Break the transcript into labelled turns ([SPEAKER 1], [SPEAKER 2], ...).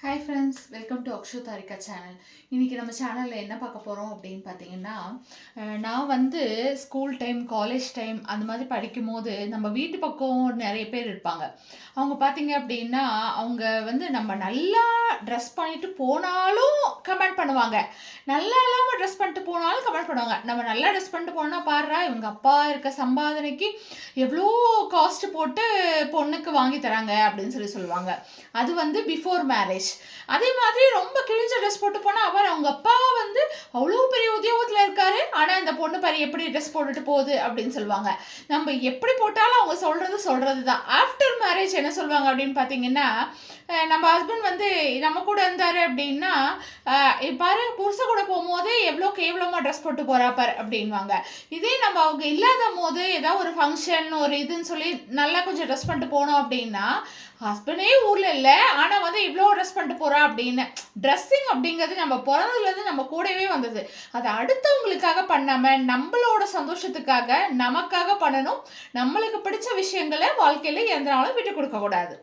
[SPEAKER 1] Hi friends, welcome to Akshu Tharika channel. இன்றைக்கி நம்ம சேனலில் என்ன பார்க்க போகிறோம் அப்படின்னு பார்த்தீங்கன்னா, நான் வந்து ஸ்கூல் டைம், காலேஜ் டைம் அந்த மாதிரி படிக்கும்போது நம்ம வீட்டு பக்கம் நிறைய பேர் இருப்பாங்க. அவங்க பார்த்தீங்க அப்படின்னா, அவங்க வந்து நம்ம நல்லா ட்ரெஸ் பண்ணிட்டு போனாலும் கமெண்ட் பண்ணுவாங்க. நல்லா இல்லாமல் ட்ரெஸ் பண்ணிட்டு போனாலும் கமெண்ட் பண்ணுவாங்க. நம்ம நல்லா ட்ரெஸ் பண்ணிட்டு போனால் பாடுறா இவங்க அப்பா இருக்க சம்பாதனைக்கு எவ்வளோ காஸ்ட் போட்டு பொண்ணுக்கு வாங்கி தராங்க அப்படின்னு சொல்லுவாங்க. அது வந்து பிஃபோர் மேரேஜ். அதே மாதிரி ரொம்ப கிழிஞ்ச ட்ரெஸ் போட்டு போனால் அவங்க அப்பா வந்து அவ்வளோ பெரிய உத்தியோகத்தில் இருக்காரு, ஆனால் இந்த பொண்ணு பாரு எப்படி ட்ரெஸ் போட்டுட்டு போகுது அப்படின்னு சொல்லுவாங்க. நம்ம எப்படி போட்டாலும் அவங்க சொல்றது தான். ஆஃப்டர் மேரேஜ் என்ன சொல்லுவாங்க அப்படின்னு பார்த்தீங்கன்னா, நம்ம ஹஸ்பண்ட் வந்து நம்ம கூட இருந்தார் அப்படின்னா, பாரு புருஷ கூட போகும்போது எவ்வளோ கேவலமாக ட்ரெஸ் போட்டு போகிறா பாரு அப்படின்வாங்க. இதே நம்ம அவங்க இல்லாத போது ஏதாவது ஒரு ஃபங்க்ஷன் ஒரு இதுன்னு சொல்லி நல்லா கொஞ்சம் ட்ரெஸ் பண்ணிட்டு போனோம் அப்படின்னா, ஹஸ்பண்டே ஊரில் இல்லை ஆனால் வந்து இவ்வளோ ட்ரெஸ் பண்ணிட்டு போகிறா அப்படின்னு. ட்ரெஸ்ஸிங் அப்படிங்கிறது நம்ம பிறந்ததுலேருந்து நம்ம கூடவே வந்தது. அதை அடுத்தவங்களுக்காக பண்ணாமல் நம்மளோட சந்தோஷத்துக்காக நமக்காக பண்ணணும். நம்மளுக்கு பிடிச்ச விஷயங்களை வாழ்க்கையில் எந்த நாளும் விட்டு கொடுக்கக்கூடாது.